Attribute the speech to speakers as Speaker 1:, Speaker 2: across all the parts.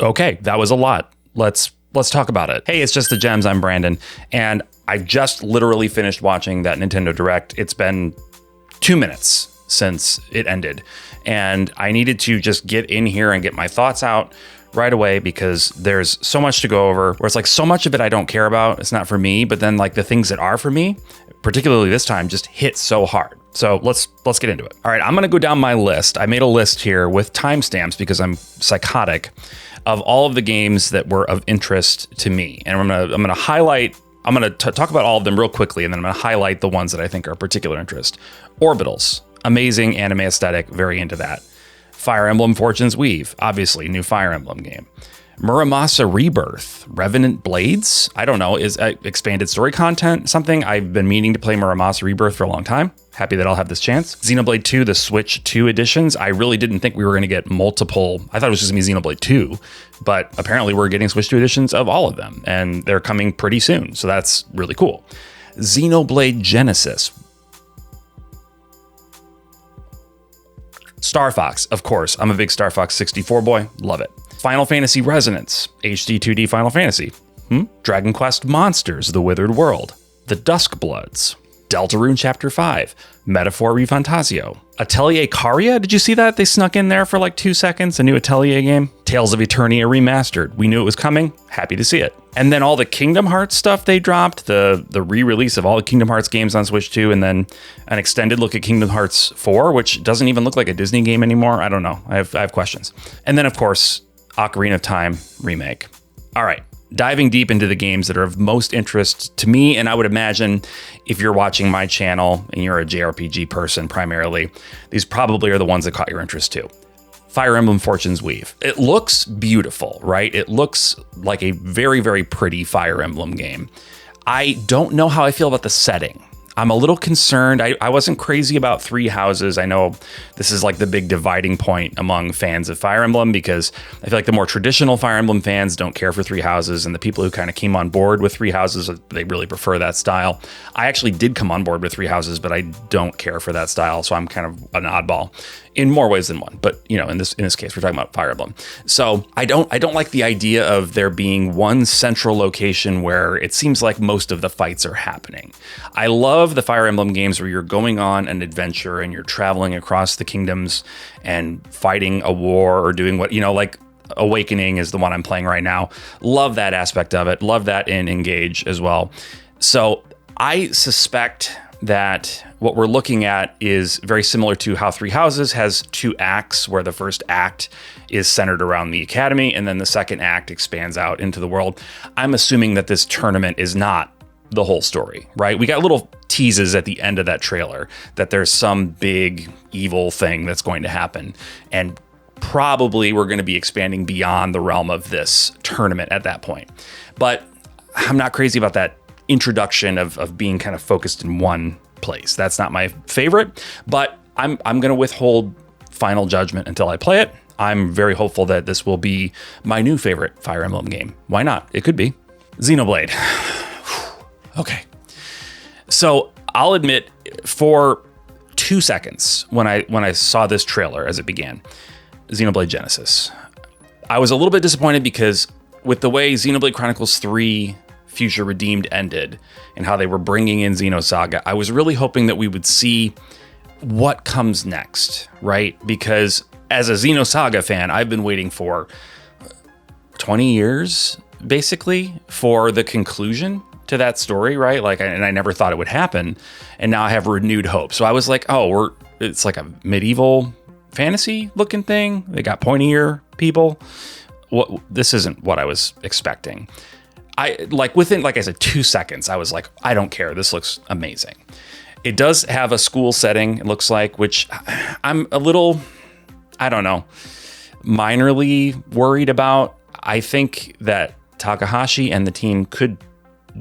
Speaker 1: Okay, that was a lot. Let's talk about it. Hey, it's Just the Gems. I'm Brandon, and I just literally finished watching that Nintendo Direct. It's been 2 minutes since it ended, and I needed to just get in here and get my thoughts out right away because there's so much to go over, where it's like so much of it I don't care about. It's not for me, but then like the things that are for me, particularly this time, just hit so hard. So let's get into it. All right, I'm gonna go down my list. I made a list here with timestamps because I'm psychotic of all of the games that were of interest to me, and I'm gonna highlight. I'm gonna talk about all of them real quickly, and then I'm gonna highlight the ones that I think are of particular interest. Orbitals, amazing anime aesthetic, very into that. Fire Emblem Fortune's Weave, obviously, new Fire Emblem game. Muramasa Rebirth, Revenant Blades, I don't know, is expanded story content something? I've been meaning to play Muramasa Rebirth for a long time. Happy that I'll have this chance. Xenoblade 2, the Switch 2 editions. I really didn't think we were going to get multiple. I thought it was just going to be Xenoblade 2, but apparently we're getting Switch 2 editions of all of them, and they're coming pretty soon, so that's really cool. Xenoblade Genesis. Star Fox, of course. I'm a big Star Fox 64 boy. Love it. Final Fantasy Resonance, HD 2D Final Fantasy. Dragon Quest Monsters, The Withered World. The Duskbloods. Deltarune Chapter 5. Metaphor Refantasio. Atelier Caria, did you see that? They snuck in there for like 2 seconds, a new Atelier game. Tales of Eternia Remastered. We knew it was coming. Happy to see it. And then all the Kingdom Hearts stuff they dropped, the re-release of all the Kingdom Hearts games on Switch 2, and then an extended look at Kingdom Hearts 4, which doesn't even look like a Disney game anymore. I don't know. I have questions. And then, of course, Ocarina of Time Remake. All right. Diving deep into the games that are of most interest to me, and I would imagine if you're watching my channel and you're a JRPG person primarily, these probably are the ones that caught your interest too. Fire Emblem Fortune's Weave. It looks beautiful, right? It looks like a very, very pretty Fire Emblem game. I don't know how I feel about the setting. I'm a little concerned. I wasn't crazy about Three Houses. I know this is like the big dividing point among fans of Fire Emblem because I feel like the more traditional Fire Emblem fans don't care for Three Houses, and the people who kind of came on board with Three Houses, they really prefer that style. I actually did come on board with Three Houses, but I don't care for that style, so I'm kind of an oddball in more ways than one. But you know, in this case, we're talking about Fire Emblem. So I don't like the idea of there being one central location where it seems like most of the fights are happening. I love the Fire Emblem games where you're going on an adventure and you're traveling across the kingdoms and fighting a war or doing what, like Awakening is the one I'm playing right now. Love that aspect of it. Love that in Engage as well. So I suspect that what we're looking at is very similar to how Three Houses has 2 acts, where the first act is centered around the academy and then the second act expands out into the world. I'm assuming that this tournament is not the whole story, right? We got little teases at the end of that trailer that there's some big evil thing that's going to happen, and probably we're going to be expanding beyond the realm of this tournament at that point. But I'm not crazy about that introduction of being kind of focused in one place. That's not my favorite, but I'm going to withhold final judgment until I play it. I'm very hopeful that this will be my new favorite Fire Emblem game. Why not? It could be. Xenoblade. Okay. So I'll admit, for 2 seconds when I saw this trailer as it began, Xenoblade Genesis, I was a little bit disappointed because with the way Xenoblade Chronicles 3 Future Redeemed ended and how they were bringing in Xenosaga, I was really hoping that we would see what comes next, right? Because as a Xenosaga fan, I've been waiting for 20 years, basically, for the conclusion to that story, right? And I never thought it would happen, and now I have renewed hope. So I was like, it's like a medieval fantasy looking thing. They got pointy ear people. This isn't what I was expecting. Within, like I said, 2 seconds, I was like, I don't care. This looks amazing. It does have a school setting, it looks like, which I'm a little, minorly worried about. I think that Takahashi and the team could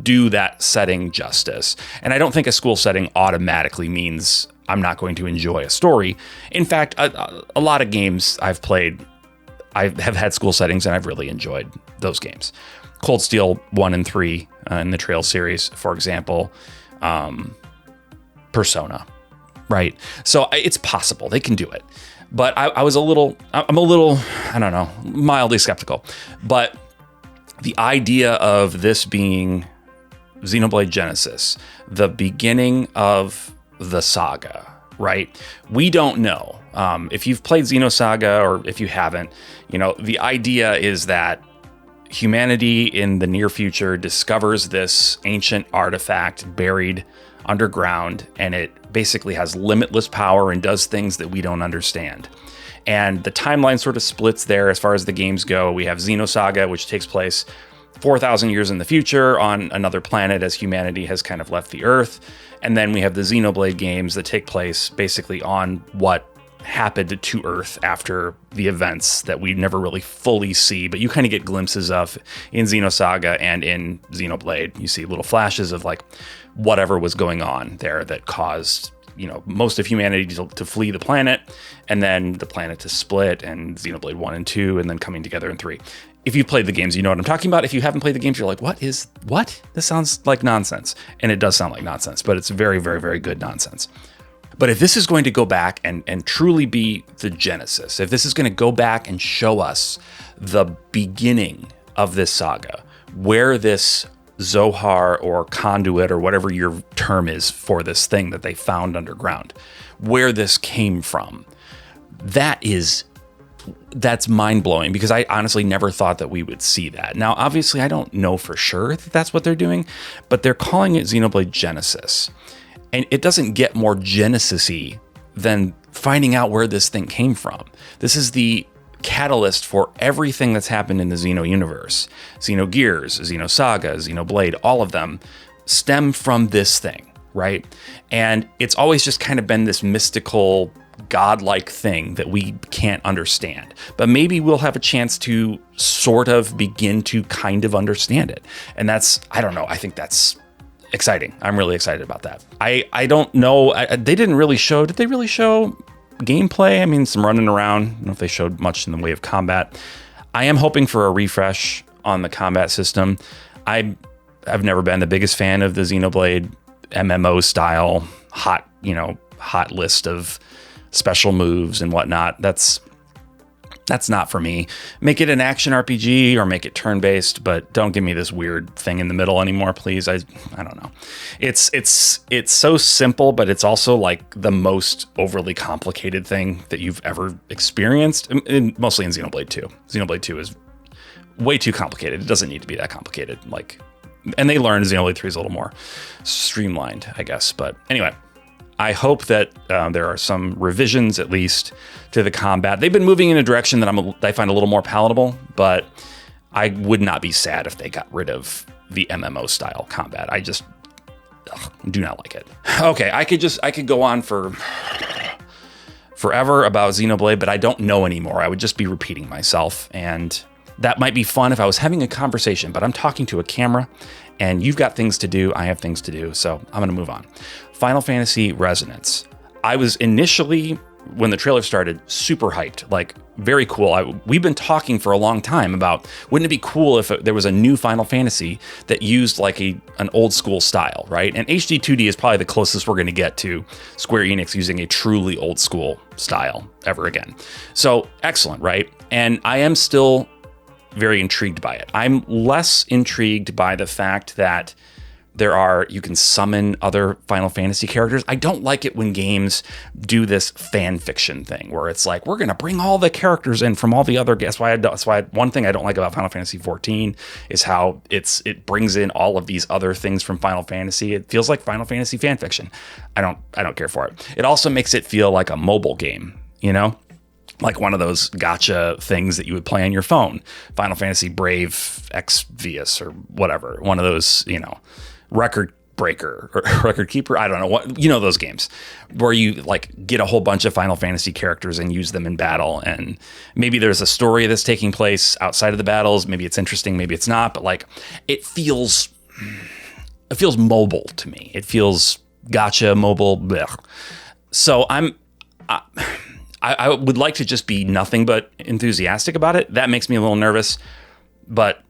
Speaker 1: do that setting justice. And I don't think a school setting automatically means I'm not going to enjoy a story. In fact, a lot of games I've played, I have had school settings and I've really enjoyed those games. Cold Steel 1 and 3 in the Trail series, for example, Persona, right? So it's possible they can do it. But I'm a little, I don't know, mildly skeptical. But the idea of this being Xenoblade Genesis, the beginning of the saga, right? We don't know. If you've played Xenosaga or if you haven't, the idea is that humanity in the near future discovers this ancient artifact buried underground, and it basically has limitless power and does things that we don't understand. And the timeline sort of splits there as far as the games go. We have Xenosaga, which takes place 4,000 years in the future on another planet as humanity has kind of left the Earth. And then we have the Xenoblade games that take place basically on what happened to Earth after the events that we never really fully see, but you kind of get glimpses of in Xenosaga and in Xenoblade. You see little flashes of like whatever was going on there that caused, most of humanity to flee the planet, and then the planet to split, and Xenoblade 1 and 2, and then coming together in 3. If you've played the games, you know what I'm talking about. If you haven't played the games, you're like, what? This sounds like nonsense. And it does sound like nonsense, but it's very, very, very good nonsense. But if this is going to go back and truly be the Genesis, if this is going to go back and show us the beginning of this saga, where this Zohar or conduit or whatever your term is for this thing that they found underground, where this came from, that's mind-blowing, because I honestly never thought that we would see that. Now, obviously, I don't know for sure that that's what they're doing, but they're calling it Xenoblade Genesis. And it doesn't get more Genesis-y than finding out where this thing came from. This is the catalyst for everything that's happened in the Xeno universe. Xenogears, Xenosaga, Xenoblade, all of them stem from this thing, right? And it's always just kind of been this mystical, godlike thing that we can't understand. But maybe we'll have a chance to sort of begin to kind of understand it. And that's, I don't know, I think that's exciting. I'm really excited about that. I don't know. They didn't really show. Did they really show gameplay? I mean, some running around. I don't know if they showed much in the way of combat. I am hoping for a refresh on the combat system. I've never been the biggest fan of the Xenoblade MMO style hot list of special moves and whatnot. That's not for me. Make it an action RPG or make it turn-based, but don't give me this weird thing in the middle anymore, please. I don't know. It's so simple, but it's also like the most overly complicated thing that you've ever experienced, mostly in Xenoblade 2. Xenoblade 2 is way too complicated. It doesn't need to be that complicated. And they learned Xenoblade 3 is a little more streamlined, I guess. But anyway, I hope that there are some revisions, at least, to the combat. They've been moving in a direction that I find a little more palatable, but I would not be sad if they got rid of the MMO style combat. I just do not like it. Okay, I could go on for forever about Xenoblade, but I don't know anymore. I would just be repeating myself, and that might be fun if I was having a conversation, but I'm talking to a camera, and you've got things to do, I have things to do, so I'm going to move on. Final Fantasy Resonance. I was initially, when the trailer started, super hyped, like very cool. We've been talking for a long time about, wouldn't it be cool if there was a new Final Fantasy that used like an old school style, right? And HD 2D is probably the closest we're going to get to Square Enix using a truly old school style ever again. So excellent, right? And I am still very intrigued by it. I'm less intrigued by the fact that you can summon other Final Fantasy characters. I don't like it when games do this fan fiction thing where it's like, we're going to bring all the characters in from all the other guests. That's why one thing I don't like about Final Fantasy 14 is how it brings in all of these other things from Final Fantasy. It feels like Final Fantasy fan fiction. I don't care for it. It also makes it feel like a mobile game, like one of those gacha things that you would play on your phone. Final Fantasy Brave Xvius or whatever. One of those, Record Breaker or Record Keeper. I don't know what, those games where you like get a whole bunch of Final Fantasy characters and use them in battle. And maybe there's a story that's taking place outside of the battles. Maybe it's interesting, maybe it's not, but like it feels mobile to me. It feels gacha mobile. Blech. So I would like to just be nothing but enthusiastic about it. That makes me a little nervous, but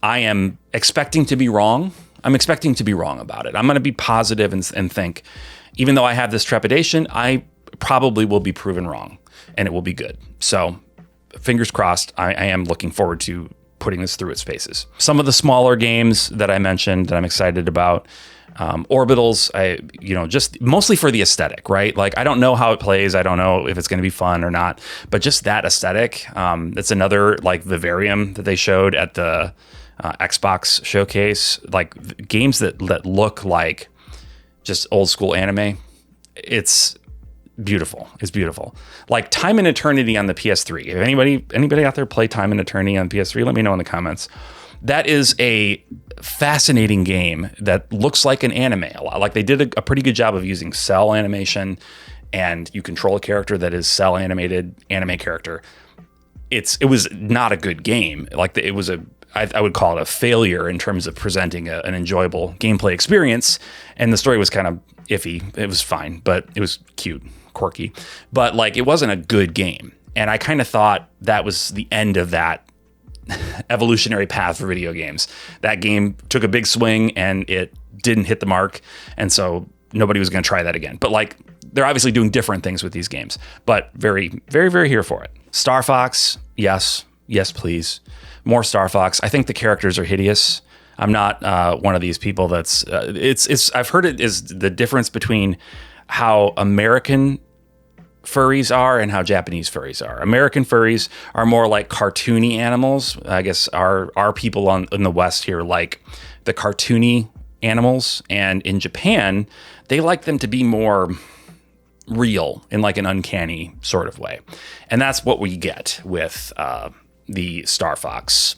Speaker 1: I am expecting to be wrong. I'm expecting to be wrong about it. I'm going to be positive and think, even though I have this trepidation, I probably will be proven wrong. and it will be good. So fingers crossed. I am looking forward to putting this through its paces. Some of the smaller games that I mentioned that I'm excited about, Orbitals, just mostly for the aesthetic, right? Like, I don't know how it plays. I don't know if it's going to be fun or not, but just that aesthetic. It's another like Vivarium that they showed at the Xbox showcase, like games that look like just old school anime. It's beautiful. It's beautiful. Like Time and Eternity on the PS3. If anybody out there play Time and Eternity on PS3, let me know in the comments. That is a fascinating game that looks like an anime a lot. Like they did a pretty good job of using cell animation, and you control a character that is cell animated anime character. It was not a good game. Like it was I would call it a failure in terms of presenting an enjoyable gameplay experience. And the story was kind of iffy. It was fine, but it was cute, quirky, but like it wasn't a good game. And I kind of thought that was the end of that evolutionary path for video games. That game took a big swing and it didn't hit the mark. And so nobody was going to try that again. But like, they're obviously doing different things with these games, but very, very, very here for it. Star Fox. Yes, please. More Star Fox. I think the characters are hideous. I'm not one of these people that's I've heard it is the difference between how American furries are and how Japanese furries are. American furries are more like cartoony animals. I guess our people in the West here like the cartoony animals, and in Japan they like them to be more real in like an uncanny sort of way. And that's what we get with the Star Fox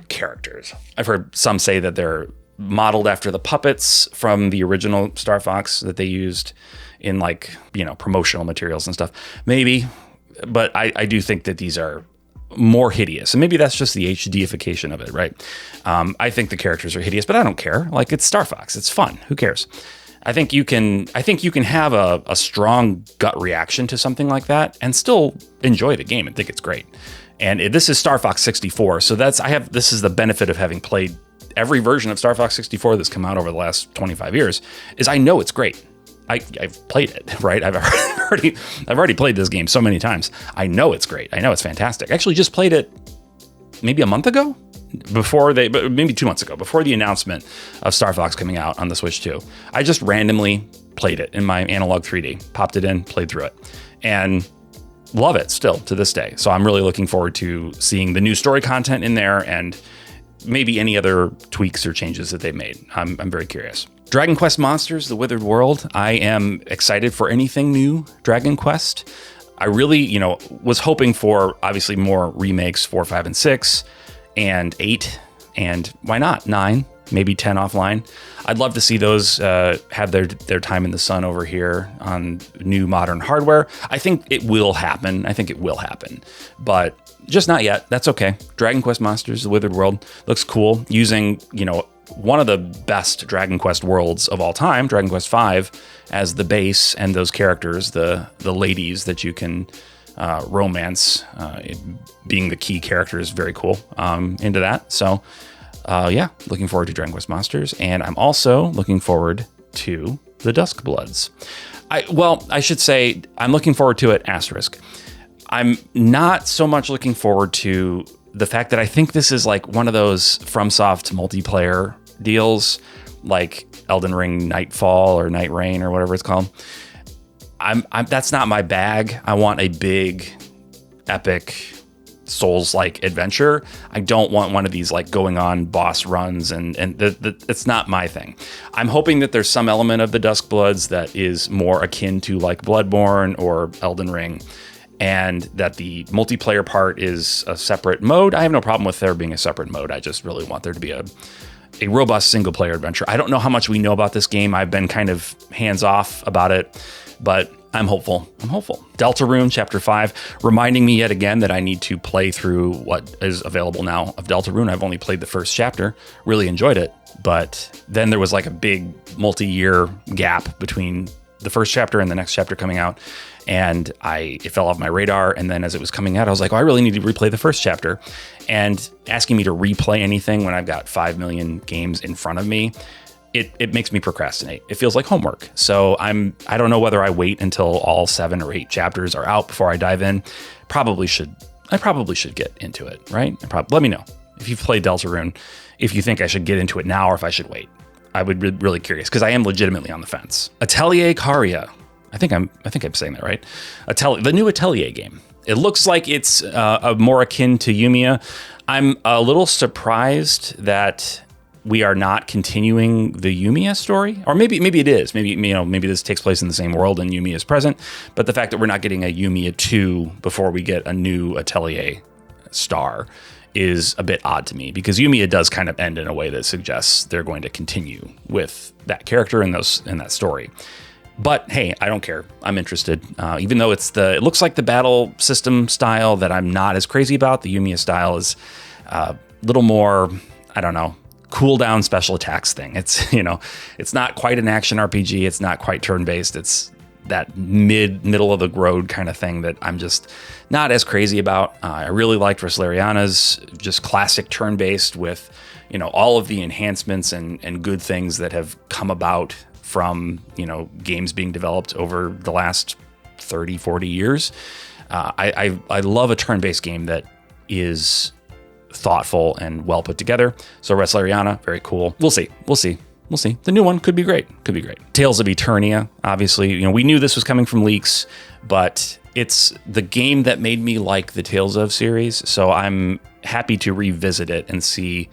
Speaker 1: characters. I've heard some say that they're modeled after the puppets from the original Star Fox that they used in like, promotional materials and stuff. Maybe, but I do think that these are more hideous. And maybe that's just the HDification of it, right? I think the characters are hideous, but I don't care. Like, it's Star Fox. It's fun. Who cares? I think you can have a strong gut reaction to something like that and still enjoy the game and think it's great. And this is Star Fox 64. So this is the benefit of having played every version of Star Fox 64 that's come out over the last 25 years, is I know it's great. I've played it, right? I've already played this game so many times. I know it's great. I know it's fantastic. I actually just played it maybe a month ago, maybe 2 months ago, before the announcement of Star Fox coming out on the Switch 2. I just randomly played it in my analog 3D, popped it in, played through it, and love it still to this day. So I'm really looking forward to seeing the new story content in there and maybe any other tweaks or changes that they've made. I'm very curious. Dragon Quest Monsters, The Withered World. I am excited for anything new Dragon Quest. I really, was hoping for obviously more remakes 4, 5, and 6, and 8, and why not 9, maybe 10 offline. I'd love to see those have their time in the sun over here on new modern hardware. I think it will happen. But just not yet. That's okay. Dragon Quest Monsters, The Withered World looks cool, using, one of the best Dragon Quest worlds of all time, Dragon Quest V, as the base, and those characters, the ladies that you can romance, being the key character is very cool. Into that. So looking forward to Dragon Quest Monsters, and I'm also looking forward to the Duskbloods. I should say I'm looking forward to it, asterisk. I'm not so much looking forward to the fact that I think this is like one of those FromSoft multiplayer deals, like Elden Ring Nightfall or Night Rain or whatever it's called. That's not my bag. I want a big, epic, Souls-like adventure. I don't want one of these like going on boss runs, and it's not my thing. I'm hoping that there's some element of the Duskbloods that is more akin to like Bloodborne or Elden Ring, and that the multiplayer part is a separate mode. I have no problem with there being a separate mode. I just really want there to be a robust single-player adventure. I don't know how much we know about this game. I've been kind of hands-off about it, but I'm hopeful. Deltarune Chapter 5, reminding me yet again that I need to play through what is available now of Deltarune. I've only played the first chapter, really enjoyed it, but then there was like a big multi-year gap between the first chapter and the next chapter coming out, and it fell off my radar. And then as it was coming out, I was like, I really need to replay the first chapter. And asking me to replay anything when I've got 5 million games in front of me, it makes me procrastinate. It feels like homework. So I don't know whether I wait until all 7 or 8 chapters are out before I dive in. I probably should get into it, right? Let me know if you've played Deltarune, if you think I should get into it now or if I should wait. I would be really curious because I am legitimately on the fence. Atelier Caria. I think I'm saying that right. The new Atelier game. It looks like it's more akin to Yumiya. I'm a little surprised that we are not continuing the Yumiya story, or maybe it is. Maybe this takes place in the same world and Yumiya is present. But the fact that we're not getting a Yumiya 2 before we get a new Atelier star is a bit odd to me, because Yumiya does kind of end in a way that suggests they're going to continue with that character and that story. But hey, I don't care. I'm interested. Even though it looks like the battle system style that I'm not as crazy about. The Yumiya style is a little more, I don't know, cooldown special attacks thing. It's not quite an action RPG. It's not quite turn-based. It's that middle of the road kind of thing that I'm just not as crazy about. I really liked Roslariana's just classic turn-based with, all of the enhancements and good things that have come about from, games being developed over the last 30, 40 years. I love a turn-based game that is thoughtful and well put together. So Roslariana, very cool. We'll see. The new one could be great. Tales of Eternia, obviously, we knew this was coming from leaks, but it's the game that made me like the Tales of series. So I'm happy to revisit it and see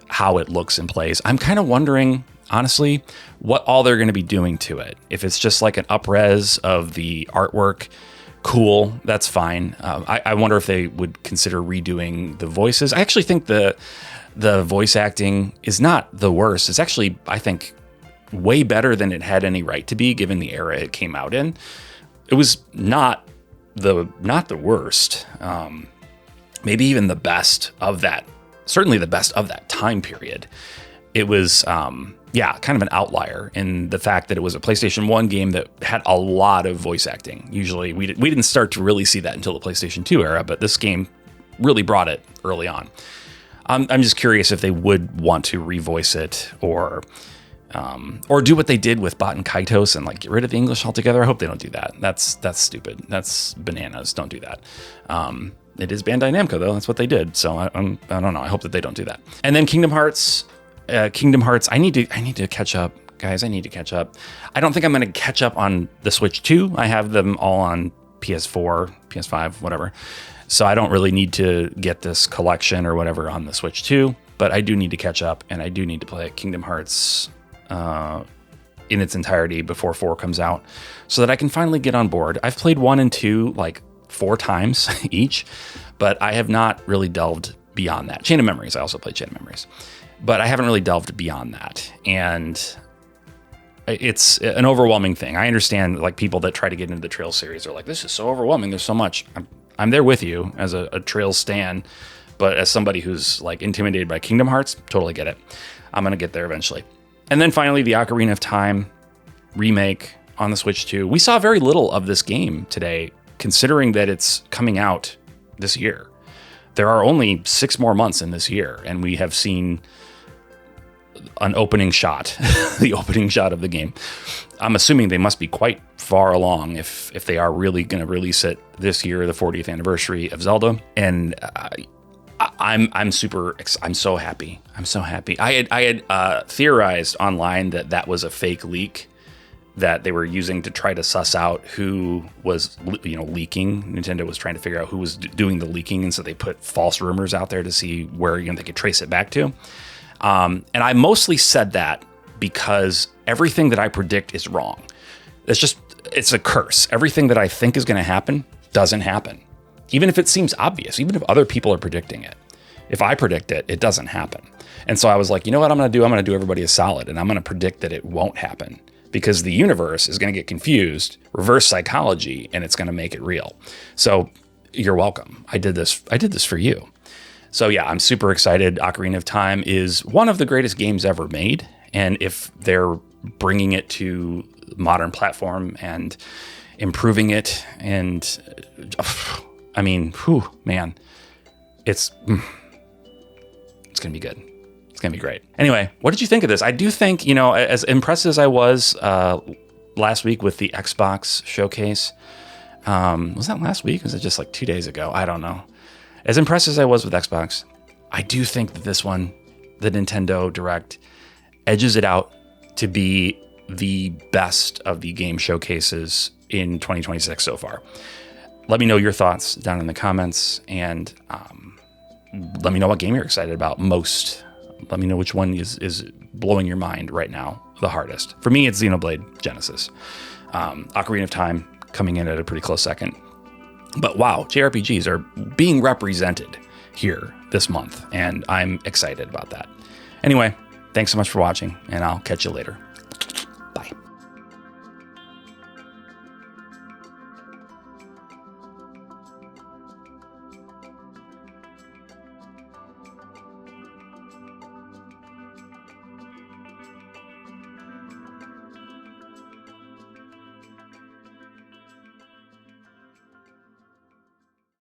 Speaker 1: how it looks and plays. I'm kind of wondering, honestly, what all they're going to be doing to it. If it's just like an up-res of the artwork, cool, that's fine. I wonder if they would consider redoing the voices. I actually think the voice acting is not the worst. It's actually, I think, way better than it had any right to be, given the era it came out in. It was not the worst. Maybe even the best of that. Certainly the best of that time period. It was, kind of an outlier in the fact that it was a PlayStation 1 game that had a lot of voice acting. Usually we didn't start to really see that until the PlayStation 2 era, but this game really brought it early on. I'm just curious if they would want to revoice it or do what they did with Bot and Kaitos and get rid of the English altogether. I hope they don't do that. That's stupid. That's bananas. Don't do that. It is Bandai Namco though. That's what they did. So I don't know. I hope that they don't do that. And then Kingdom Hearts. I need to catch up, guys. I need to catch up. I don't think I'm going to catch up on the Switch 2. I have them all on PS4, PS5, whatever. So I don't really need to get this collection or whatever on the Switch 2, but I do need to catch up, and I do need to play Kingdom Hearts in its entirety before 4 comes out so that I can finally get on board. I've played 1 and 2 like 4 times each, but I have not really delved beyond that. Chain of Memories, I also played Chain of Memories, but I haven't really delved beyond that. And it's an overwhelming thing. I understand people that try to get into the Trails series are like, this is so overwhelming. There's so much. I'm there with you as a Trails stan, but as somebody who's intimidated by Kingdom Hearts, totally get it. I'm going to get there eventually. And then finally, the Ocarina of Time remake on the Switch 2. We saw very little of this game today, considering that it's coming out this year. There are only 6 more months in this year, and we have seen an opening shot, the opening shot of the game. I'm assuming they must be quite far along if they are really going to release it this year, the 40th anniversary of Zelda. And I'm so happy. I'm so happy. I had theorized online that was a fake leak that they were using to try to suss out who was, leaking. Nintendo was trying to figure out who was doing the leaking, and so they put false rumors out there to see where they could trace it back to. And I mostly said that because everything that I predict is wrong. It's a curse. Everything that I think is going to happen doesn't happen. Even if it seems obvious, even if other people are predicting it. If I predict it, it doesn't happen. And so I was like, you know what I'm going to do? I'm going to do everybody a solid, and I'm going to predict that it won't happen because the universe is going to get confused, reverse psychology, and it's going to make it real. So you're welcome. I did this for you. So yeah, I'm super excited. Ocarina of Time is one of the greatest games ever made. And if they're bringing it to modern platform and improving it, and man, it's going to be good. It's going to be great. Anyway, what did you think of this? I do think, as impressed as I was last week with the Xbox showcase, was that last week? Was it just like 2 days ago? I don't know. As impressed as I was with Xbox, I do think that this one, the Nintendo Direct, edges it out to be the best of the game showcases in 2026 so far. Let me know your thoughts down in the comments, and let me know what game you're excited about most. Let me know which one is blowing your mind right now the hardest. For me, it's Xenoblade Genesis. Ocarina of Time coming in at a pretty close second. But wow, JRPGs are being represented here this month, and I'm excited about that. Anyway, thanks so much for watching, and I'll catch you later.